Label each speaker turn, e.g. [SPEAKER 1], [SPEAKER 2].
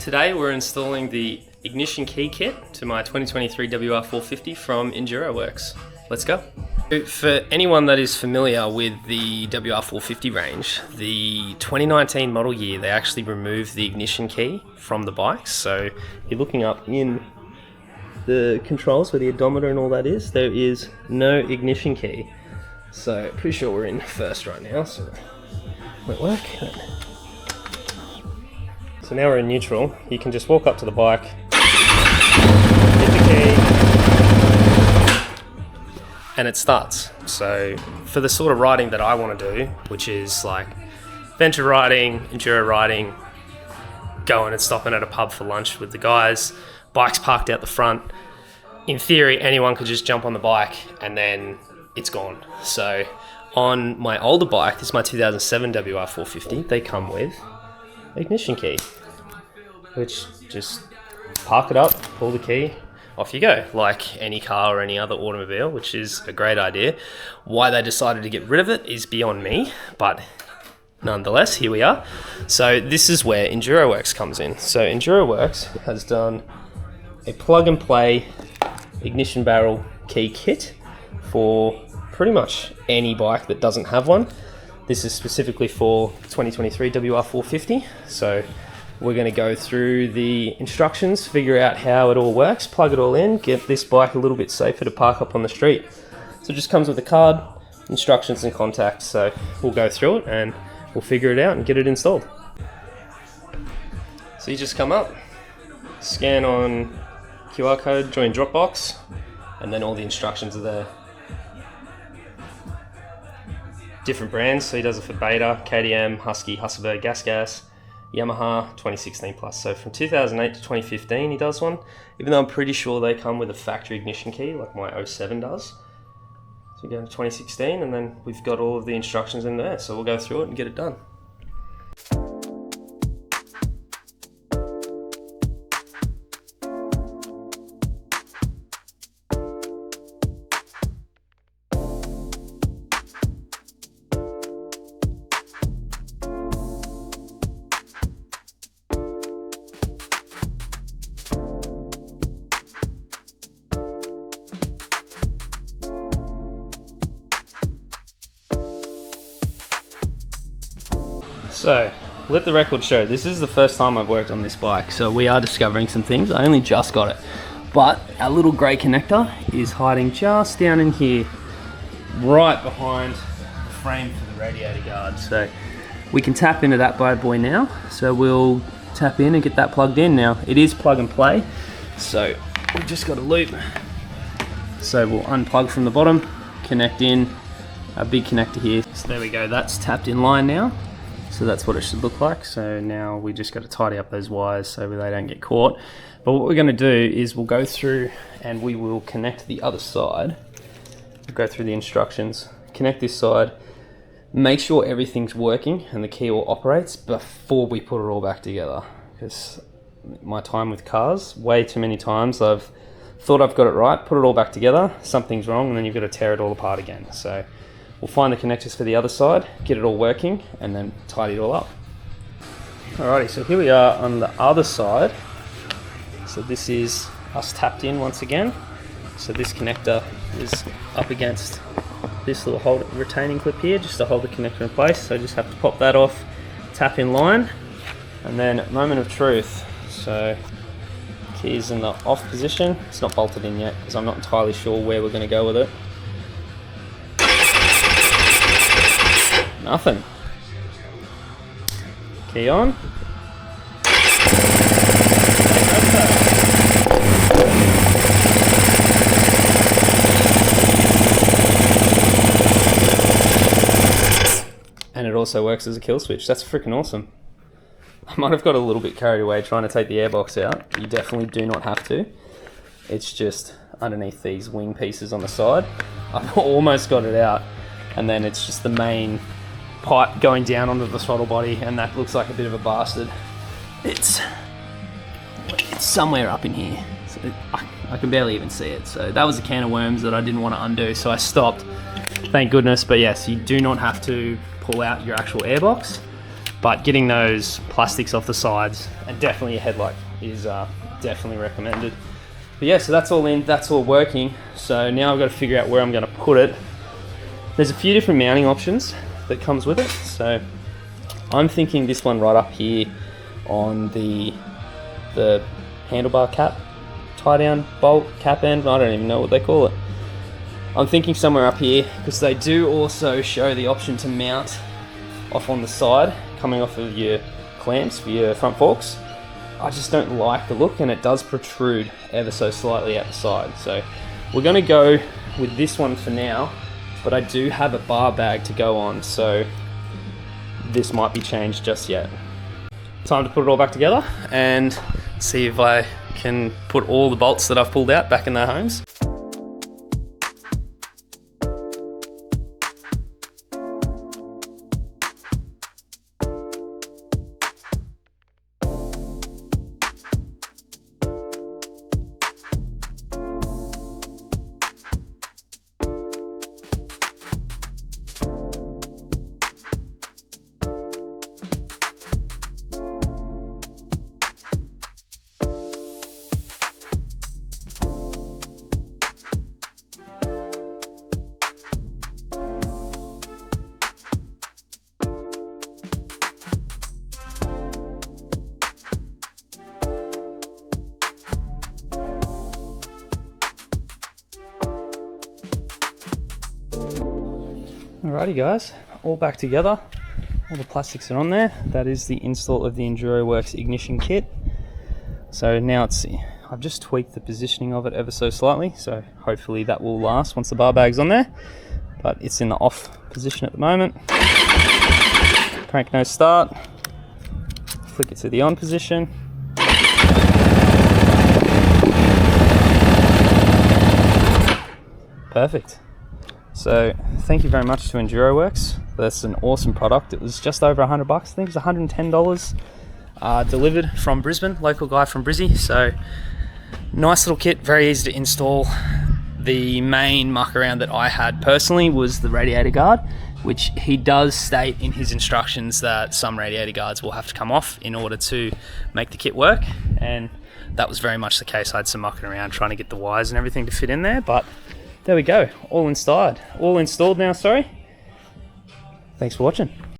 [SPEAKER 1] Today we're installing the ignition key kit to my 2023 WR450 from Enduroworks. Let's go. For anyone that is familiar with the WR450 range, the 2019 model year, they actually removed the ignition key from the bikes. So you're looking up in the controls where the odometer and all that is, there is no ignition key. So pretty sure we're in first right now, so won't work. So now we're in neutral. You can just walk up to the bike, hit the key, and it starts. So for the sort of riding that I want to do, which is like venture riding, enduro riding, going and stopping at a pub for lunch with the guys, bikes parked out the front, in theory anyone could just jump on the bike and then it's gone. So on my older bike, this is my 2007 WR450, they come with ignition key, which just park it up, pull the key, off you go, like any car or any other automobile, which is a great idea. Why they decided to get rid of it is beyond me, but nonetheless, here we are. So this is where Enduroworks comes in. So Enduroworks has done a plug and play ignition barrel key kit for pretty much any bike that doesn't have one. This is specifically for 2023 WR450. So we're going to go through the instructions, figure out how it all works, plug it all in, get this bike a little bit safer to park up on the street. So it just comes with a card, instructions and contacts. So we'll go through it and we'll figure it out and get it installed. So you just come up, scan on QR code, join Dropbox, and then all the instructions are there. Different brands, so he does it for Beta, KTM, Husky, Hasselberg, Gas, Yamaha 2016 plus. So from 2008 to 2015 he does one, even though I'm pretty sure they come with a factory ignition key like my 07 does. So we go to 2016 and then we've got all of the instructions in there, so we'll go through it and get it done. So, let the record show, this is the first time I've worked on this bike, so we are discovering some things. I only just got it, but our little grey connector is hiding just down in here, right behind the frame for the radiator guard. So we can tap into that bad boy now. So we'll tap in and get that plugged in now. It is plug and play, so we've just got a loop. So we'll unplug from the bottom, connect in, a big connector here. So there we go, that's tapped in line now. So that's what it should look like. So now we just got to tidy up those wires so they don't get caught. But what we're going to do is we'll go through and we will connect the other side. We'll go through the instructions, connect this side, make sure everything's working and the key all operates before we put it all back together. Because my time with cars, way too many times I've thought I've got it right, put it all back together, something's wrong, and then you've got to tear it all apart again. So we'll find the connectors for the other side, get it all working, and then tidy it all up. Alrighty, so here we are on the other side. So this is us tapped in once again. So this connector is up against this little retaining clip here, just to hold the connector in place. So I just have to pop that off, tap in line, and then moment of truth. So key is in the off position. It's not bolted in yet because I'm not entirely sure where we're going to go with it. Nothing. Key on. And it also works as a kill switch. That's freaking awesome. I might have got a little bit carried away trying to take the airbox out. You definitely do not have to. It's just underneath these wing pieces on the side. I've almost got it out, and then it's just the main pipe going down onto the throttle body, and that looks like a bit of a bastard. It's somewhere up in here. So I can barely even see it. So that was a can of worms that I didn't want to undo, so I stopped. Thank goodness. But yes, you do not have to pull out your actual airbox. But getting those plastics off the sides and definitely a headlight is definitely recommended. But yeah, so that's all in, that's all working. So now I've got to figure out where I'm going to put it. There's a few different mounting options that comes with it. So I'm thinking this one right up here on the handlebar cap, tie down bolt, cap end, I don't even know what they call it. I'm thinking somewhere up here, because they do also show the option to mount off on the side, coming off of your clamps for your front forks. I just don't like the look, and it does protrude ever so slightly out the side. So we're going to go with this one for now, but I do have a bar bag to go on, so this might be changed just yet. Time to put it all back together and see if I can put all the bolts that I've pulled out back in their homes. Alrighty guys, all back together. All the plastics are on there. That is the install of the Enduroworks ignition kit. So now I've just tweaked the positioning of it ever so slightly, so hopefully that will last once the bar bag's on there. But it's in the off position at the moment. Crank no start. Flick it to the on position. Perfect. So thank you very much to Enduroworks. That's an awesome product. It was just over $100. I think it was $110. Delivered from Brisbane, local guy from Brizzy. So nice little kit, very easy to install. The main muck around that I had personally was the radiator guard, which he does state in his instructions that some radiator guards will have to come off in order to make the kit work. And that was very much the case. I had some mucking around trying to get the wires and everything to fit in there, but there we go, all installed now, sorry. Thanks for watching.